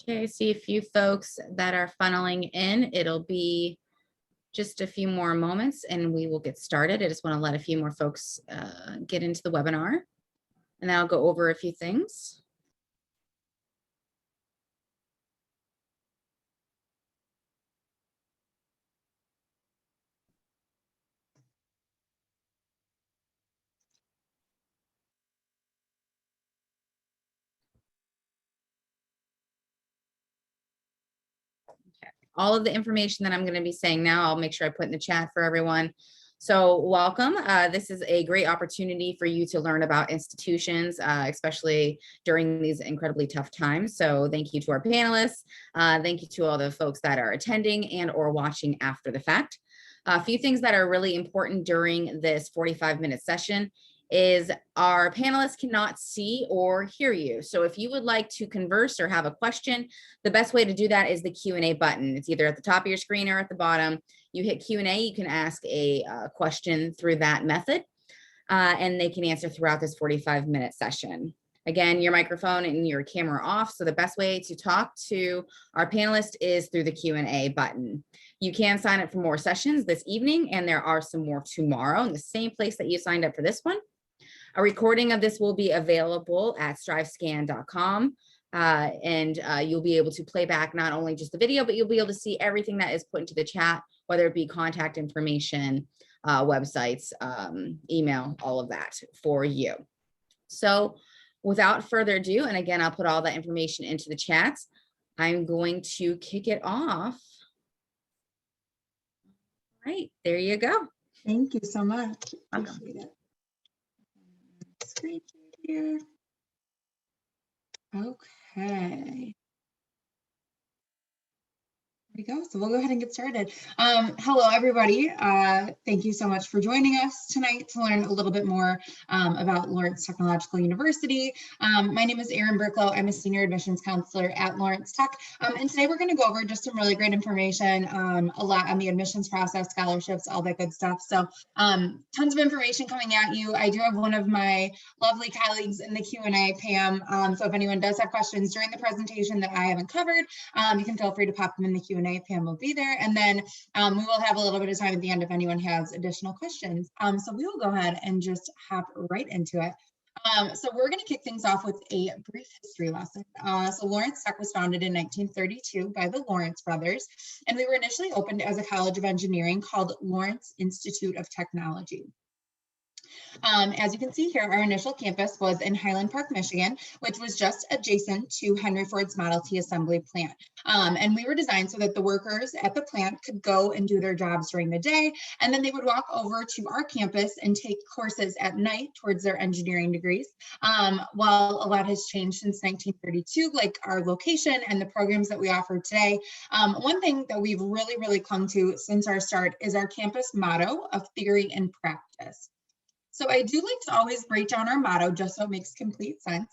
Okay, I see a few folks that are funneling in. It'll be just a few more moments and we will get started. I just want to let a few more folks get into the webinar, and then I'll go over a few things. All of the information that I'm going to be saying now, I'll make sure I put in the chat for everyone. So welcome. This is a great opportunity for you to learn about institutions, especially during these incredibly tough times. So thank you to our panelists. Thank you to all the folks that are attending and or watching after the fact. A few things that are really important during this 45-minute session is our panelists cannot see or hear you. So if you would like to converse or have a question, the best way to do that is the Q&A button. It's either at the top of your screen or at the bottom. You hit Q&A, you can ask a question through that method, and they can answer throughout this 45-minute session. Again, your microphone and your camera off. So the best way to talk to our panelists is through the Q&A button. You can sign up for more sessions this evening, and there are some more tomorrow in the same place that you signed up for this one. A recording of this will be available at strivescan.com, and you'll be able to play back not only just the video, but you'll be able to see everything that is put into the chat, whether it be contact information, websites, email, all of that for you. So without further ado, and again, I'll put all that information into the chat, I'm going to kick it off. All right, there you go. Thank you so much. Appreciate it. Screen here. Okay. There we go. So we'll go ahead and get started. Hello, everybody. Thank you so much for joining us tonight to learn a little bit more about Lawrence Technological University. My name is Erin Burklow. I'm a senior admissions counselor at Lawrence Tech. And today we're going to go over just some really great information, a lot on the admissions process, scholarships, all that good stuff. So tons of information coming at you. I do have one of my lovely colleagues in the Q&A, Pam. So if anyone does have questions during the presentation that I haven't covered, you can feel free to pop them in the Q&A. Pam will be there, and then we will have a little bit of time at the end if anyone has additional questions. So we will go ahead and just hop right into it. So we're going to kick things off with a brief history lesson. So Lawrence Tech was founded in 1932 by the Lawrence brothers, and we were initially opened as a college of engineering called Lawrence Institute of Technology. As you can see here, our initial campus was in Highland Park, Michigan, which was just adjacent to Henry Ford's Model T assembly plant. And we were designed so that the workers at the plant could go and do their jobs during the day, and then they would walk over to our campus and take courses at night towards their engineering degrees. While a lot has changed since 1932, like our location and the programs that we offer today, one thing that we've really clung to since our start is our campus motto of theory and practice. So I do like to always break down our motto just so it makes complete sense.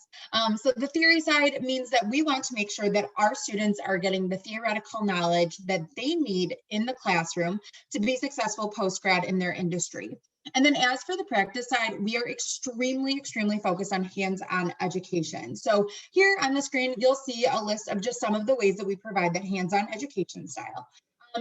So the theory side means that we want to make sure that our students are getting the theoretical knowledge that they need in the classroom to be successful post-grad in their industry. And then as for the practice side, we are extremely focused on hands-on education. So here on the screen, you'll see a list of just some of the ways that we provide that hands-on education style.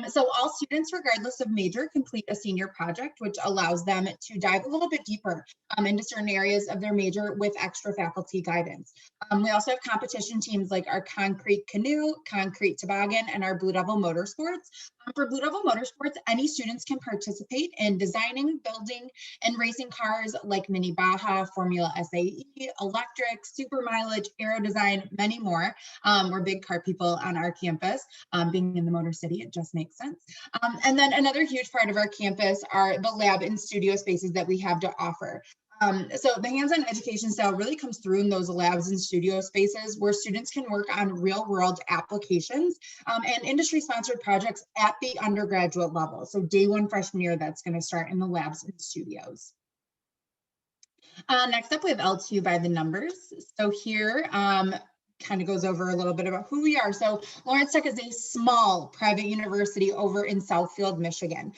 So all students, regardless of major, complete a senior project, which allows them to dive a little bit deeper into certain areas of their major with extra faculty guidance. We also have competition teams like our Concrete Canoe, Concrete Toboggan, and our Blue Devil Motorsports. For Blue Devil Motorsports, any students can participate in designing, building, and racing cars like Mini Baja, Formula SAE, electric, super mileage, aero design, many more. We're big car people on our campus. Being in the Motor City, it just makes sense. And then another huge part of our campus are the lab and studio spaces that we have to offer. So the hands-on education style really comes through in those labs and studio spaces where students can work on real-world applications and industry-sponsored projects at the undergraduate level. So day one freshman year, that's going to start in the labs and studios. Next up, we have LTU by the numbers. So here, kind of goes over a little bit about who we are. So Lawrence Tech is a small private university over in Southfield, Michigan.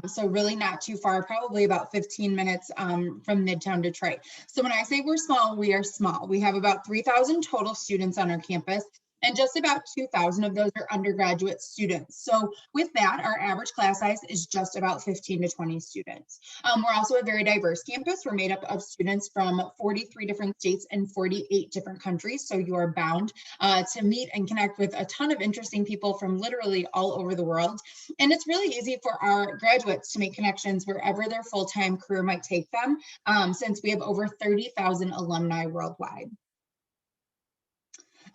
So really not too far, probably about 15 minutes from Midtown Detroit. So when I say we're small, we are small. We have about 3,000 total students on our campus. and just about 2,000 of those are undergraduate students. So with that, our average class size is just about 15 to 20 students. We're also a very diverse campus. We're made up of students from 43 different states and 48 different countries. So you are bound to meet and connect with a ton of interesting people from literally all over the world. And it's really easy for our graduates to make connections wherever their full-time career might take them, since we have over 30,000 alumni worldwide.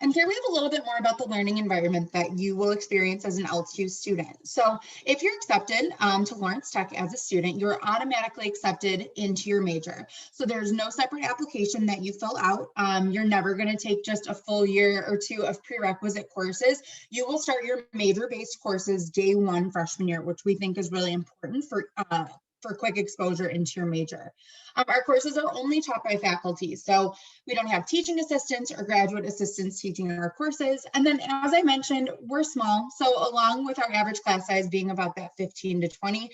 And here we have a little bit more about the learning environment that you will experience as an LTU student. So if you're accepted to Lawrence Tech as a student, you're automatically accepted into your major. So there's no separate application that you fill out. You're never going to take just a full year or two of prerequisite courses. You will start your major-based courses day one freshman year, which we think is really important for quick exposure into your major. Our courses are only taught by faculty, so we don't have teaching assistants or graduate assistants teaching our courses. And then, as I mentioned, we're small, so along with our average class size being about that 15 to 20,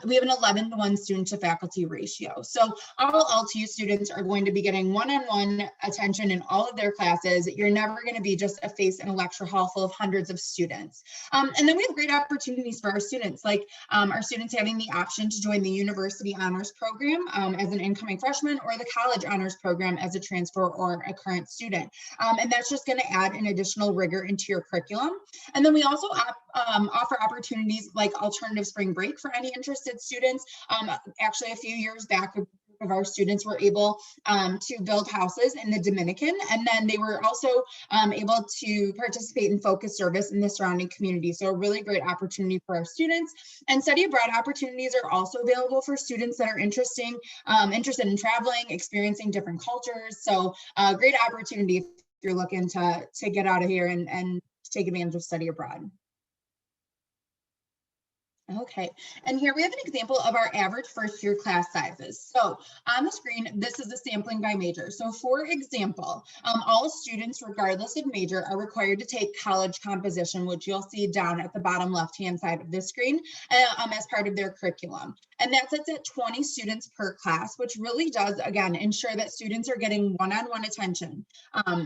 we have an 11-to-1 student to faculty ratio. So all LTU students are going to be getting one-on-one attention in all of their classes. You're never going to be just a face in a lecture hall full of hundreds of students. And then we have great opportunities for our students, like our students having the option to join the University Honors Program as an incoming freshman, or the College Honors Program as a transfer or a current student. And that's just going to add an additional rigor into your curriculum. And then we also offer opportunities like alternative spring break for any interested students. Actually, a few years back, of our students were able to build houses in the Dominican, and then they were also able to participate in focus service in the surrounding community. So a really great opportunity for our students. And study abroad opportunities are also available for students that are interested in traveling, experiencing different cultures. So a great opportunity if you're looking to get out of here and take advantage of study abroad. Okay, and here we have an example of our average first year class sizes. So on the screen, this is a sampling by major. So for example, all students, regardless of major, are required to take college composition, which you'll see down at the bottom left-hand side of this screen as part of their curriculum. And that sits at 20 students per class, which really does, again, ensure that students are getting one-on-one attention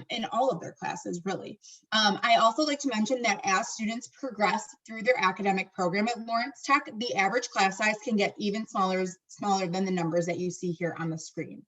in all of their classes, really. I also like to mention that as students progress through their academic program at Lawrence Tech, the average class size can get even smaller than the numbers that you see here on the screen.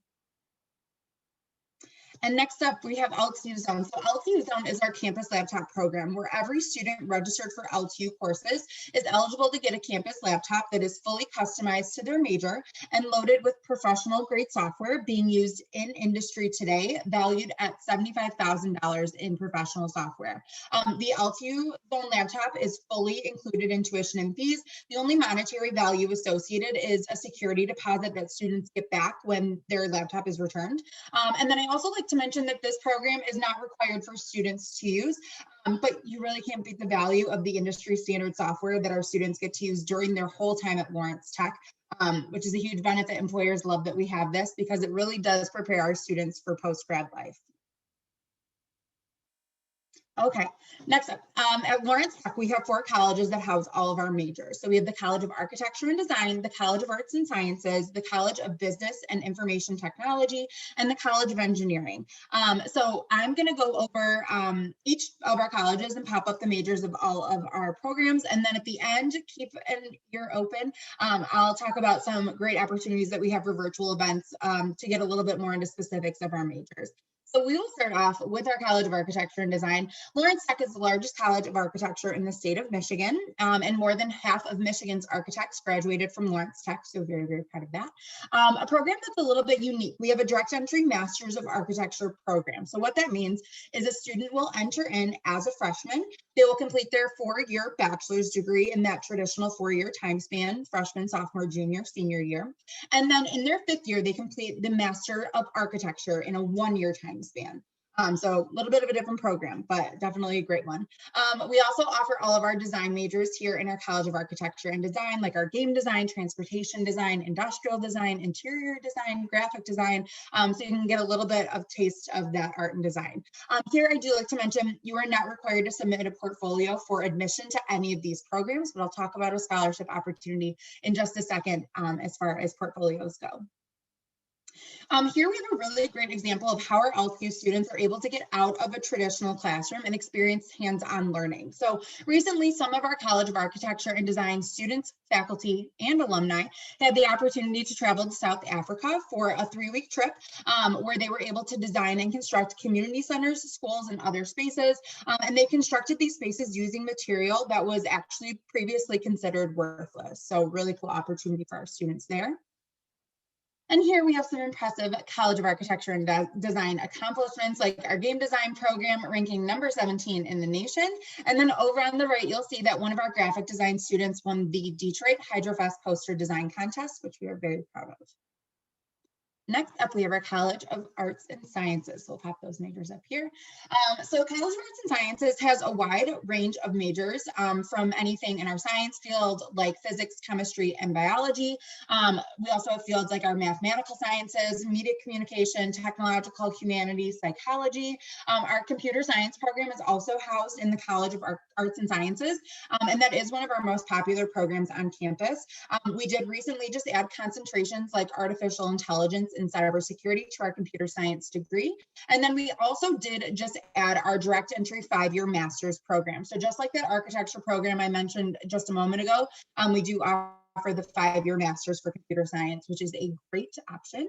And next up, we have LTU Zone. So LTU Zone is our campus laptop program where every student registered for LTU courses is eligible to get a campus laptop that is fully customized to their major and loaded with professional grade software being used in industry today, valued at $75,000 in professional software. The LTU Zone laptop is fully included in tuition and fees. The only monetary value associated is a security deposit that students get back when their laptop is returned. And then I also like to mention that this program is not required for students to use, but you really can't beat the value of the industry standard software that our students get to use during their whole time at Lawrence Tech, which is a huge benefit. Employers love that we have this because it really does prepare our students for post-grad life. Okay, next up, at Lawrence Tech, we have 4 colleges that house all of our majors. So we have the College of Architecture and Design, the College of Arts and Sciences, the College of Business and Information Technology, and the College of Engineering. So I'm gonna go over each of our colleges and pop up the majors of all of our programs. And then at the end, keep an ear open. I'll talk about some great opportunities that we have for virtual events to get a little bit more into specifics of our majors. So we will start off with our College of Architecture and Design. Lawrence Tech is the largest college of architecture in the state of Michigan, and more than half of Michigan's architects graduated from Lawrence Tech, so very, very proud of that. A program that's a little bit unique. We have a direct entry Masters of Architecture program. So what that means is a student will enter in as a freshman. They will complete their 4-year bachelor's degree in that traditional 4-year time span, freshman, sophomore, junior, senior year. And then in their 5th year, they complete the Master of Architecture in a 1-year time span. So a little bit of a different program, but definitely a great one. We also offer all of our design majors here in our College of Architecture and Design, like our game design, transportation design, industrial design, interior design, graphic design. So you can get a little bit of taste of that art and design. Here, I do like to mention, you are not required to submit a portfolio for admission to any of these programs, but I'll talk about a scholarship opportunity in just a second as far as portfolios go. Here we have a really great example of how our LQ students are able to get out of a traditional classroom and experience hands-on learning. So recently, some of our College of Architecture and Design students, faculty, and alumni had the opportunity to travel to South Africa for a 3-week trip where they were able to design and construct community centers, schools, and other spaces. And they constructed these spaces using material that was actually previously considered worthless. So really cool opportunity for our students there. And here we have some impressive College of Architecture and Design accomplishments, like our game design program ranking number 17 in the nation. And then over on the right, you'll see that one of our graphic design students won the Detroit HydroFest poster design contest, which we are very proud of. Next up, we have our College of Arts and Sciences. So we'll pop those majors up here. So College of Arts and Sciences has a wide range of majors from anything in our science field, like physics, chemistry, and biology. We also have fields like our mathematical sciences, media communication, technological humanities, psychology. Our computer science program is also housed in the College of Arts and Sciences, and that is one of our most popular programs on campus. We did recently just add concentrations like artificial intelligence and cybersecurity to our computer science degree. And then we also did just add our direct entry 5-year master's program. So just like that architecture program I mentioned just a moment ago, we do offer the 5-year master's for computer science, which is a great option.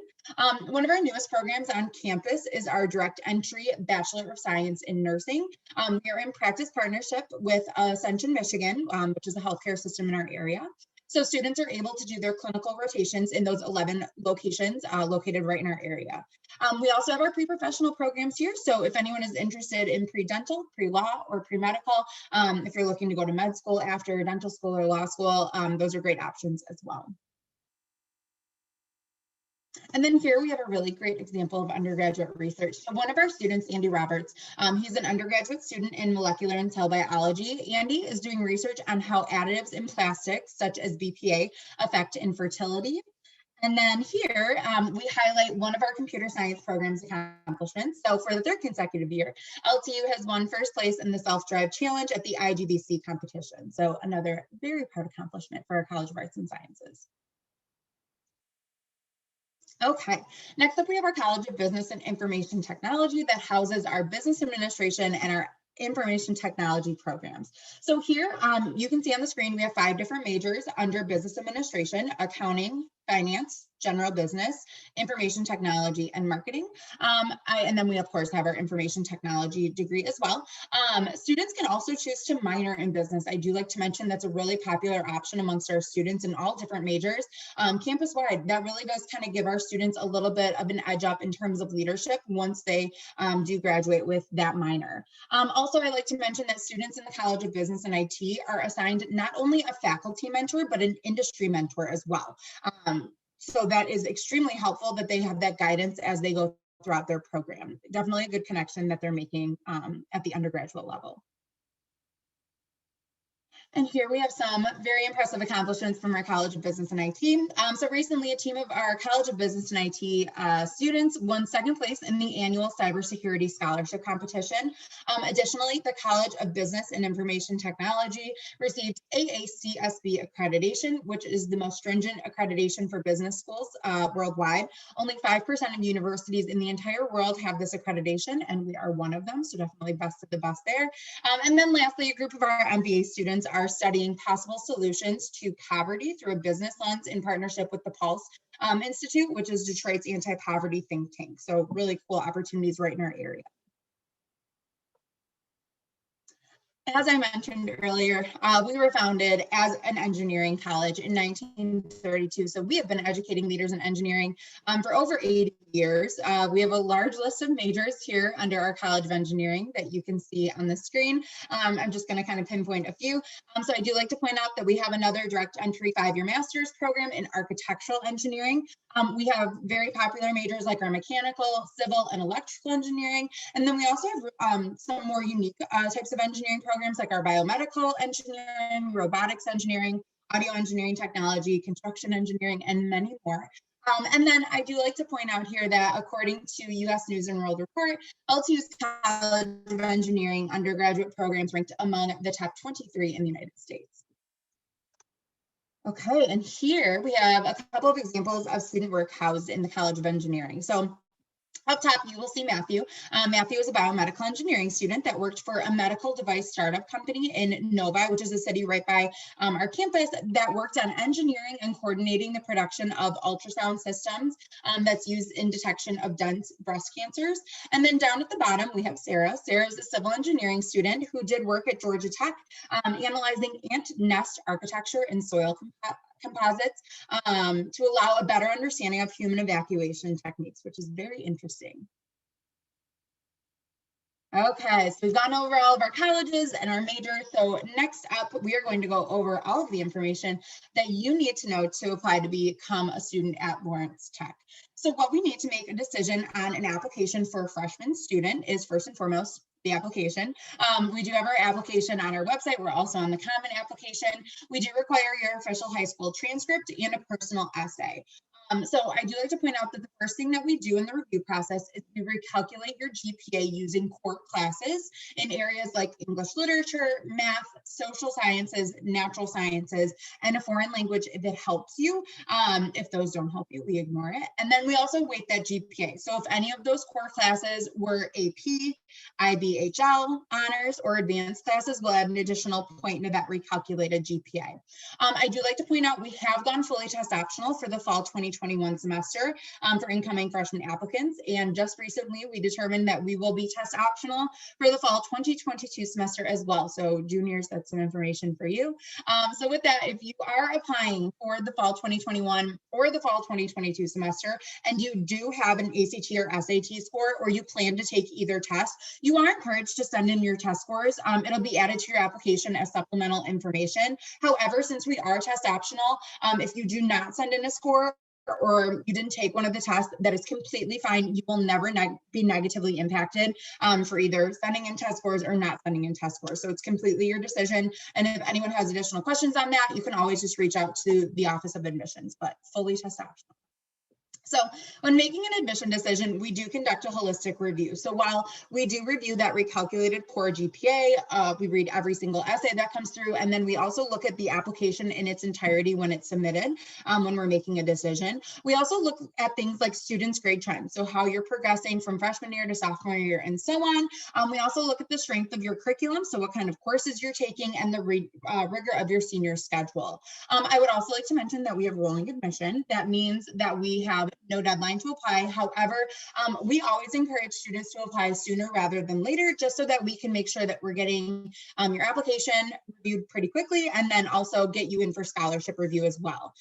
One of our newest programs on campus is our direct entry Bachelor of Science in Nursing. We are in practice partnership with Ascension, Michigan, which is a healthcare system in our area. So students are able to do their clinical rotations in those 11 locations located right in our area. We also have our pre-professional programs here. So if anyone is interested in pre-dental, pre-law, or pre-medical, if you're looking to go to med school after dental school or law school, those are great options as well. And then here we have a really great example of undergraduate research. So one of our students, Andy Roberts, he's an undergraduate student in molecular and cell biology. Andy is doing research on how additives in plastics, such as BPA, affect infertility. And then here, we highlight one of our computer science program's accomplishments. So for the 3rd consecutive year, LTU has won 1st place in the self-drive challenge at the IGBC competition. So another very proud accomplishment for our College of Arts and Sciences. Okay, next up we have our College of Business and Information Technology that houses our business administration and our information technology programs. So here you can see on the screen, we have 5 different majors under business administration: accounting, finance, general business, information technology, and marketing. And then we, of course, have our information technology degree as well. Students can also choose to minor in business. I do like to mention that's a really popular option amongst our students in all different majors. Campus-wide, that really does kind of give our students a little bit of an edge up in terms of leadership once they do graduate with that minor. Also, I like to mention that students in the College of Business and IT are assigned not only a faculty mentor, but an industry mentor as well. So that is extremely helpful that they have that guidance as they go throughout their program. Definitely a good connection that they're making at the undergraduate level. And here we have some very impressive accomplishments from our College of Business and IT. So recently, a team of our College of Business and IT students won 2nd place in the annual Cybersecurity Scholarship Competition. Additionally, the College of Business and Information Technology received AACSB accreditation, which is the most stringent accreditation for business schools worldwide. Only 5% of universities in the entire world have this accreditation, and we are one of them, so definitely best of the best there. And then lastly, a group of our MBA students are studying possible solutions to poverty through a business lens in partnership with the Pulse Institute, which is Detroit's anti-poverty think tank. So really cool opportunities right in our area. As I mentioned earlier, we were founded as an engineering college in 1932. So we have been educating leaders in engineering for over 80 years. We have a large list of majors here under our College of Engineering that you can see on the screen. I'm just going to kind of pinpoint a few. So I do like to point out that we have another direct entry 5-year master's program in architectural engineering. We have very popular majors like our mechanical, civil, and electrical engineering. And then we also have some more unique types of engineering programs like our biomedical engineering, robotics engineering, audio engineering technology, construction engineering, and many more. And then I do like to point out here that according to U.S. News and World Report, LTU's College of Engineering undergraduate programs ranked among the top 23 in the United States. Okay, and here we have a couple of examples of student work housed in the College of Engineering. So up top, you will see Matthew. Matthew is a biomedical engineering student that worked for a medical device startup company in Novi, which is a city right by our campus, that worked on engineering and coordinating the production of ultrasound systems that's used in detection of dense breast cancers. And then down at the bottom, we have Sarah. Sarah is a civil engineering student who did work at Georgia Tech, analyzing ant nest architecture and soil composites to allow a better understanding of human evacuation techniques, which is very interesting. Okay, so we've gone over all of our colleges and our majors. So next up, we are going to go over all of the information that you need to know to apply to become a student at Lawrence Tech. So what we need to make a decision on an application for a freshman student is first and foremost the application. We do have our application on our website. We're also on the Common application. We do require your official high school transcript and a personal essay. So I do like to point out that the first thing that we do in the review process is we recalculate your GPA using core classes in areas like English literature, math, social sciences, natural sciences, and a foreign language if it helps you. If those don't help you, we ignore it. And then we also weight that GPA. So if any of those core classes were AP, IBHL, honors, or advanced classes, we'll add an additional point into that recalculated GPA. I do like to point out we have gone fully test optional for the fall 2021 semester for incoming freshman applicants. And just recently, we determined that we will be test optional for the fall 2022 semester as well. So juniors, that's some information for you. So with that, if you are applying for the fall 2021 or the fall 2022 semester, and you do have an ACT or SAT score, or you plan to take either test, you are encouraged to send in your test scores. It'll be added to your application as supplemental information. However, since we are test optional, if you do not send in a score or you didn't take one of the tests, that is completely fine. You will never be negatively impacted for either sending in test scores or not sending in test scores. So it's completely your decision. And if anyone has additional questions on that, you can always just reach out to the Office of Admissions, but fully test optional. So when making an admission decision, we do conduct a holistic review. So while we do review that recalculated core GPA, we read every single essay that comes through, and then we also look at the application in its entirety when it's submitted, when we're making a decision. We also look at things like students' grade trends, so how you're progressing from freshman year to sophomore year and so on. We also look at the strength of your curriculum, so what kind of courses you're taking, and the rigor of your senior schedule. I would also like to mention that we have rolling admission. That means that we have no deadline to apply. However, we always encourage students to apply sooner rather than later, just so that we can make sure that we're getting your application reviewed pretty quickly, and then also get you in for scholarship review as well.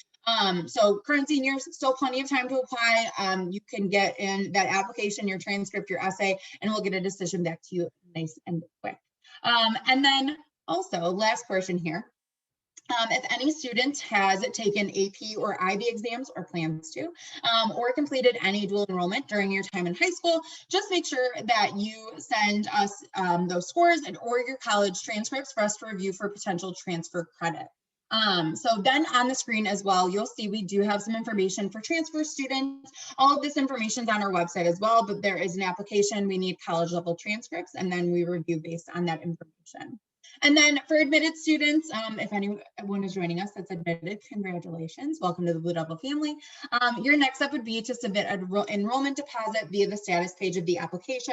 So current seniors, still plenty of time to apply. You can get in that application, your transcript, your essay, and we'll get a decision back to you nice and quick. And then also, last portion here. If any student has taken AP or IB exams or plans to, or completed any dual enrollment during your time in high school, just make sure that you send us those scores or your college transcripts for us to review for potential transfer credit. So then on the screen as well, you'll see we do have some information for transfer students. All of this information is on our website as well, but there is an application. We need college level transcripts, and then we review based on that information. And then for admitted students, if anyone is joining us that's admitted, congratulations. Welcome to the Blue Devil family. Your next step would be to submit an enrollment deposit via the status page of the application.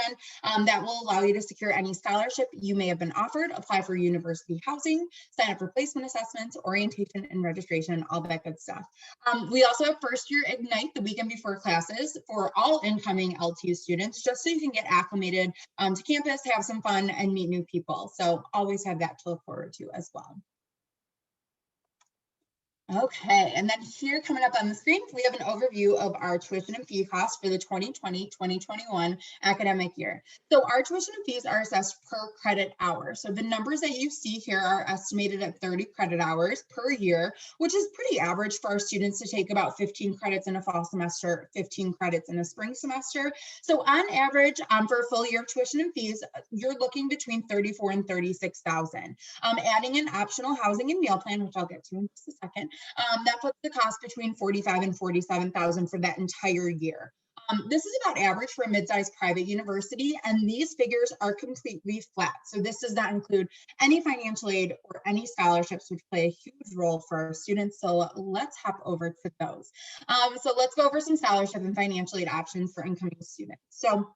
That will allow you to secure any scholarship you may have been offered, apply for university housing, sign up for placement assessments, orientation and registration, all that good stuff. We also have first year Ignite the weekend before classes for all incoming LTU students, just so you can get acclimated to campus, have some fun, and meet new people. So always have that to look forward to as well. Okay, and then here coming up on the screen, we have an overview of our tuition and fee costs for the 2020-2021 academic year. So our tuition and fees are assessed per credit hour. So the numbers that you see here are estimated at 30 credit hours per year, which is pretty average for our students to take about 15 credits in a fall semester, 15 credits in a spring semester. So on average, for a full year of tuition and fees, you're looking between 34 and 36,000. Adding in optional housing and meal plan, which I'll get to in just a second, that puts the cost between 45 and 47,000 for that entire year. This is about average for a mid-sized private university, and these figures are completely flat. So this does not include any financial aid or any scholarships, which play a huge role for our students. So let's hop over to those. So let's go over some scholarship and financial aid options for incoming students. So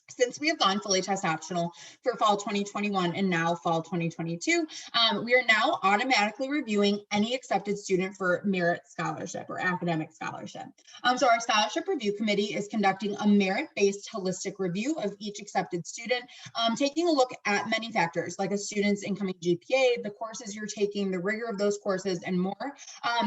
since we have gone fully test optional for fall 2021 and now fall 2022, we are now automatically reviewing any accepted student for merit scholarship or academic scholarship. So our scholarship review committee is conducting a merit-based holistic review of each accepted student, taking a look at many factors like a student's incoming GPA, the courses you're taking, the rigor of those courses, and more.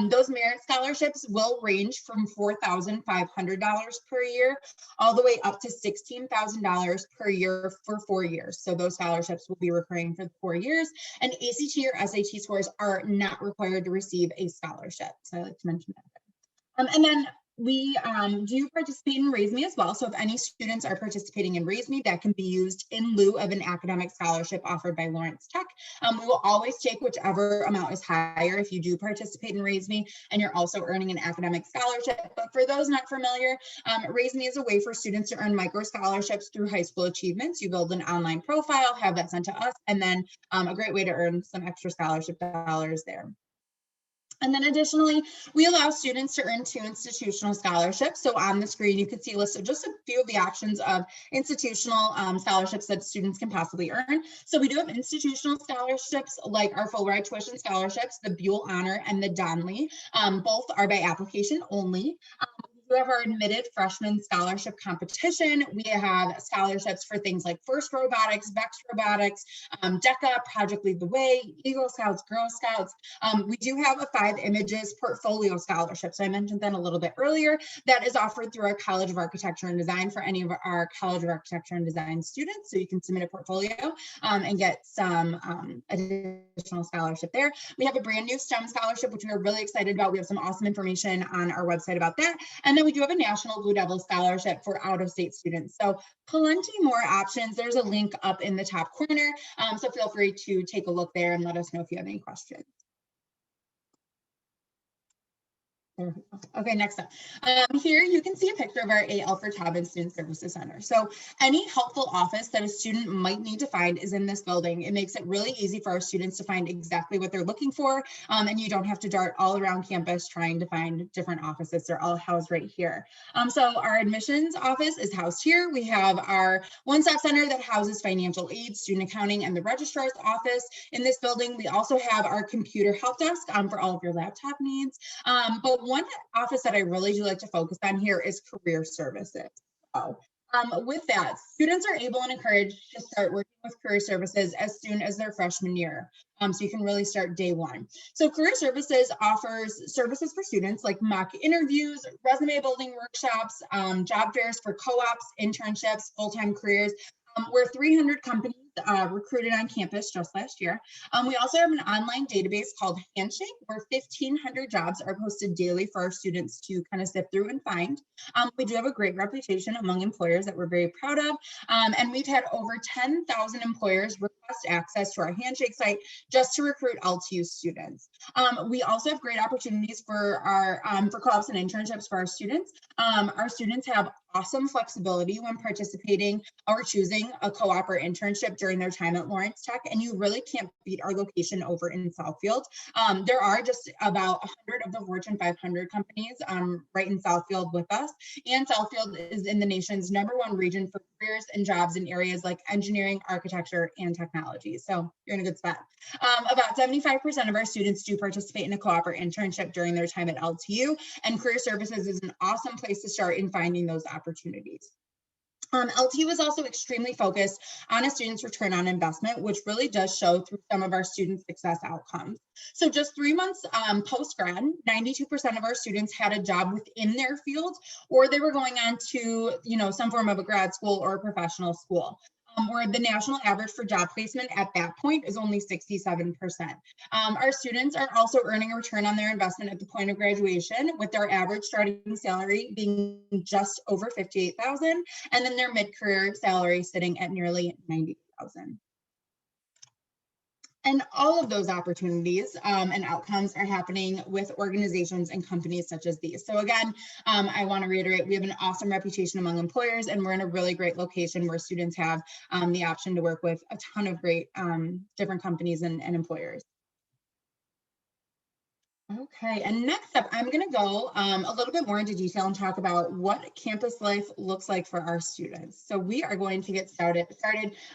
Those merit scholarships will range from $4,500 per year all the way up to $16,000 per year for 4 years. So those scholarships will be recurring for 4 years, and ACT or SAT scores are not required to receive a scholarship. So I like to mention that. And then we do participate in Raise Me as well. So if any students are participating in Raise Me, that can be used in lieu of an academic scholarship offered by Lawrence Tech. We will always take whichever amount is higher if you do participate in Raise Me and you're also earning an academic scholarship. But for those not familiar, Raise Me is a way for students to earn micro scholarships through high school achievements. You build an online profile, have that sent to us, and then a great way to earn some extra scholarship dollars there. And then additionally, we allow students to earn 2 institutional scholarships. So on the screen, you can see listed just a few of the options of institutional scholarships that students can possibly earn. So we do have institutional scholarships like our full ride tuition scholarships, the Buell Honor and the Donley. Both are by application only. We have our admitted freshman scholarship competition. We have scholarships for things like FIRST Robotics, VEX Robotics, DECA, Project Lead the Way, Eagle Scouts, Girl Scouts. We do have a 5 Images portfolio scholarship. So I mentioned that a little bit earlier. That is offered through our College of Architecture and Design for any of our College of Architecture and Design students. So you can submit a portfolio and get some additional scholarship there. We have a brand new STEM scholarship, which we are really excited about. We have some awesome information on our website about that. And then we do have a National Blue Devil Scholarship for out-of-state students. So plenty more options. There's a link up in the top corner. So feel free to take a look there and let us know if you have any questions. Okay, next up. Here you can see a picture of our A. Alfred Taubman Student Services Center. So any helpful office that a student might need to find is in this building. It makes it really easy for our students to find exactly what they're looking for, and you don't have to dart all around campus trying to find different offices. They're all housed right here. So our admissions office is housed here. We have our one-stop center that houses financial aid, student accounting, and the registrar's office in this building. We also have our computer help desk for all of your laptop needs. But one office that I really do like to focus on here is career services. So, with that, students are able and encouraged to start working with career services as soon as their freshman year. So you can really start day 1. So career services offers services for students like mock interviews, resume building workshops, job fairs for co-ops, internships, full-time careers. Where 300 companies recruited on campus just last year. We also have an online database called Handshake, where 1,500 jobs are posted daily for our students to kind of sift through and find. We do have a great reputation among employers that we're very proud of. And we've had over 10,000 employers request access to our Handshake site just to recruit LTU students. We also have great opportunities for our for co-ops and internships for our students. Our students have awesome flexibility when participating or choosing a co-op or internship during their time at Lawrence Tech, and you really can't beat our location over in Southfield. There are just about 100 of the Fortune 500 companies right in Southfield with us, and Southfield is in the nation's #1 region for careers and jobs in areas like engineering, architecture, and technology. So you're in a good spot. About 75% of our students do participate in a co-op or internship during their time at LTU, and career services is an awesome place to start in finding those opportunities. LTU is also extremely focused on a student's return on investment, which really does show through some of our student success outcomes. So just 3 months post-grad, 92% of our students had a job within their field, or they were going on to, some form of a grad school or a professional school. Where the national average for job placement at that point is only 67%. Our students are also earning a return on their investment at the point of graduation, with their average starting salary being just over $58,000, and then their mid-career salary sitting at nearly $90,000. And all of those opportunities and outcomes are happening with organizations and companies such as these. So again, I want to reiterate, we have an awesome reputation among employers, and we're in a really great location where students have the option to work with a ton of great different companies and employers. Okay, and next up, I'm going to go a little bit more into detail and talk about what campus life looks like for our students. So we are going to get started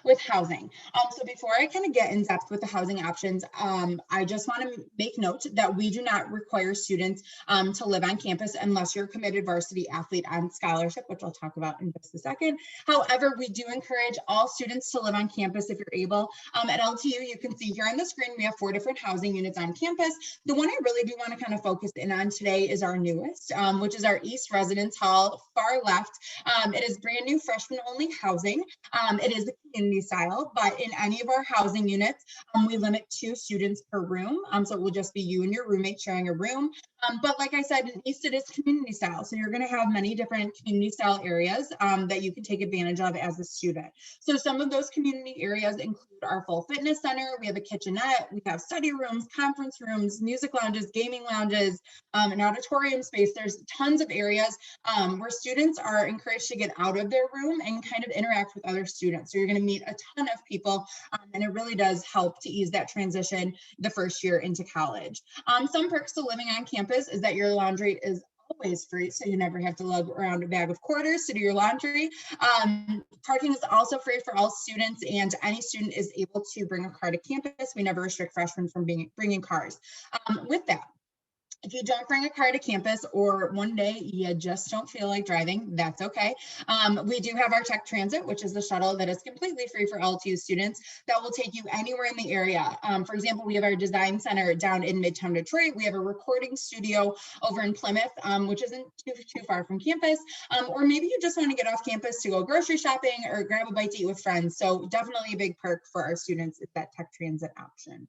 with housing. So before I kind of get in depth with the housing options, I just want to make note that we do not require students to live on campus unless you're a committed varsity athlete on scholarship, which I'll talk about in just a second. However, we do encourage all students to live on campus if you're able. At LTU, you can see here on the screen, we have 4 different housing units on campus. The one I really do want to kind of focus in on today is our newest, which is our East Residence Hall, far left. It is brand new freshman only housing. It is a community style, but in any of our housing units, we limit 2 students per room. So it will just be you and your roommate sharing a room. But like I said, in East, it is community style. So you're going to have many different community style areas that you can take advantage of as a student. So some of those community areas include our full fitness center. We have a kitchenette. We have study rooms, conference rooms, music lounges, gaming lounges, an auditorium space. There's tons of areas where students are encouraged to get out of their room and kind of interact with other students. So you're going to meet a ton of people, and it really does help to ease that transition the first year into college. Some perks to living on campus is that your laundry is always free, so you never have to lug around a bag of quarters to do your laundry. Parking is also free for all students, and any student is able to bring a car to campus. We never restrict freshmen from bringing cars. With that, if you don't bring a car to campus, or one day you just don't feel like driving, that's okay. We do have our Tech Transit, which is the shuttle that is completely free for LTU students that will take you anywhere in the area. For example, we have our design center down in Midtown Detroit. We have a recording studio over in Plymouth, which isn't too far from campus. Or maybe you just want to get off campus to go grocery shopping or grab a bite to eat with friends. So definitely a big perk for our students is that Tech Transit option.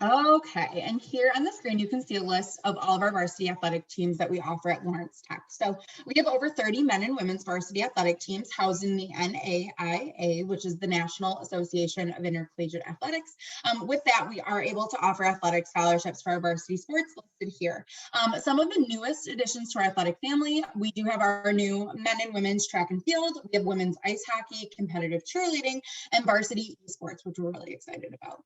Okay, and here on the screen, you can see a list of all of our varsity athletic teams that we offer at Lawrence Tech. So we have over 30 men and women's varsity athletic teams housed in the NAIA, which is the National Association of Intercollegiate Athletics. With that, we are able to offer athletic scholarships for our varsity sports listed here. Some of the newest additions to our athletic family, we do have our new men and women's track and field. We have women's ice hockey, competitive cheerleading, and varsity esports, which we're really excited about.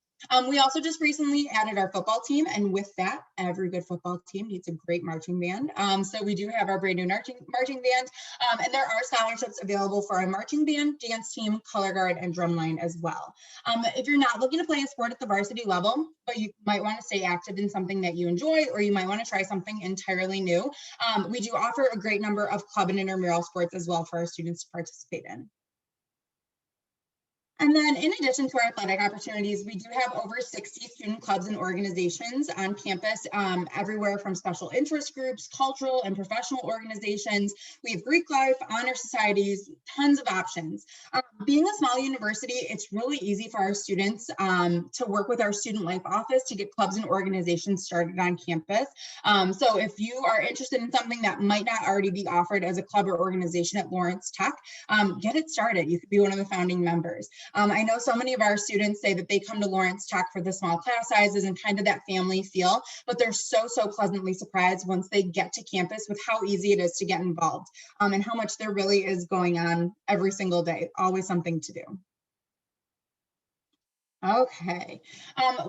We also just recently added our football team, and with that, every good football team needs a great marching band. So we do have our brand new marching band, and there are scholarships available for our marching band, dance team, color guard, and drumline as well. If you're not looking to play a sport at the varsity level, but you might want to stay active in something that you enjoy, or you might want to try something entirely new, we do offer a great number of club and intramural sports as well for our students to participate in. And then in addition to our athletic opportunities, we do have over 60 student clubs and organizations on campus, everywhere from special interest groups, cultural and professional organizations. We have Greek life, honor societies, tons of options. Being a small university, it's really easy for our students to work with our student life office to get clubs and organizations started on campus. So if you are interested in something that might not already be offered as a club or organization at Lawrence Tech, get it started. You could be one of the founding members. I know so many of our students say that they come to Lawrence Tech for the small class sizes and kind of that family feel, but they're so pleasantly surprised once they get to campus with how easy it is to get involved, and how much there really is going on every single day, always something to do. Okay,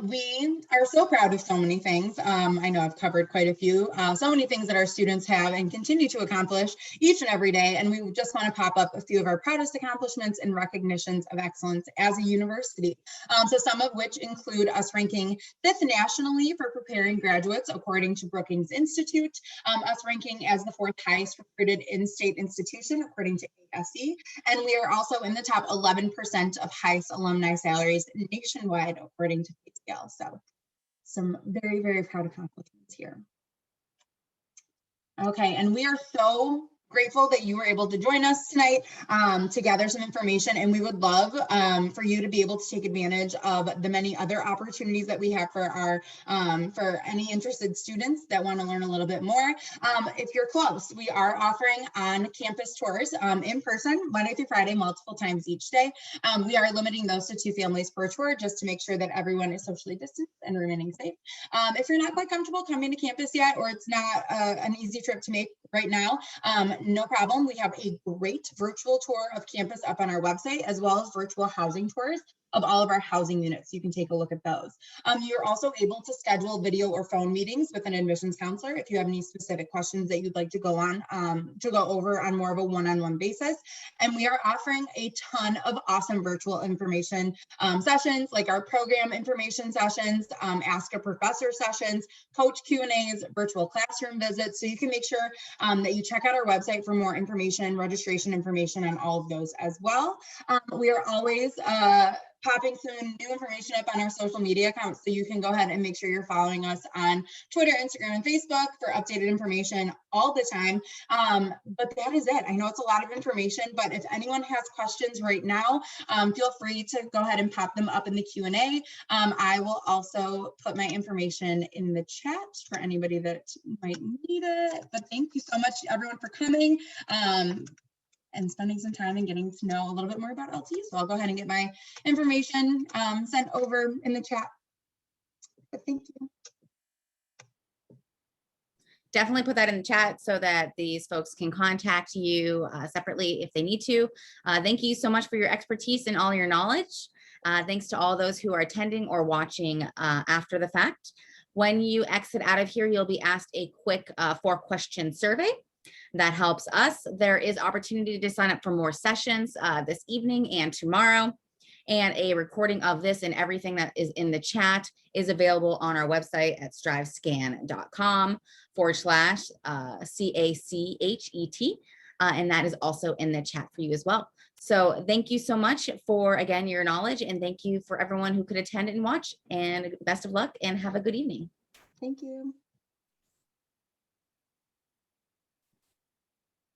we are so proud of so many things. I know I've covered quite a few, so many things that our students have and continue to accomplish each and every day. And we just want to pop up a few of our proudest accomplishments and recognitions of excellence as a university. So some of which include us ranking 5th nationally for preparing graduates, according to Brookings Institute, us ranking as the 4th highest recruited in-state institution, according to ASE. And we are also in the top 11% of highest alumni salaries nationwide, according to PayScale. So some very proud accomplishments here. Okay, and we are so grateful that you were able to join us tonight to gather some information, and we would love for you to be able to take advantage of the many other opportunities that we have for our for any interested students that want to learn a little bit more. If you're close, we are offering on-campus tours in person Monday through Friday, multiple times each day. We are limiting those to 2 families per tour just to make sure that everyone is socially distanced and remaining safe. If you're not quite comfortable coming to campus yet, or it's not an easy trip to make right now, no problem. We have a great virtual tour of campus up on our website, as well as virtual housing tours of all of our housing units. You can take a look at those. You're also able to schedule video or phone meetings with an admissions counselor if you have any specific questions that you'd like to go over on more of a one-on-one basis. And we are offering a ton of awesome virtual information sessions, like our program information sessions, Ask a Professor sessions, coach Q&As, virtual classroom visits. So you can make sure that you check out our website for more information, registration information on all of those as well. We are always popping some new information up on our social media accounts, so you can go ahead and make sure you're following us on Twitter, Instagram, and Facebook for updated information all the time. But that is it. I know it's a lot of information, but if anyone has questions right now, feel free to go ahead and pop them up in the Q&A. I will also put my information in the chat for anybody that might need it. But thank you so much, everyone, for coming and spending some time and getting to know a little bit more about LT. So I'll go ahead and get my information sent over in the chat. But thank you. Definitely put that in the chat so that these folks can contact you separately if they need to. Thank you so much for your expertise and all your knowledge. Thanks to all those who are attending or watching after the fact. When you exit out of here, you'll be asked a quick 4-question survey. That helps us. There is opportunity to sign up for more sessions this evening and tomorrow. And a recording of this and everything that is in the chat is available on our website at strivescan.com/CACHET. And that is also in the chat for you as well. So thank you so much for, again, your knowledge. And thank you for everyone who could attend and watch. And best of luck and have a good evening. Thank you.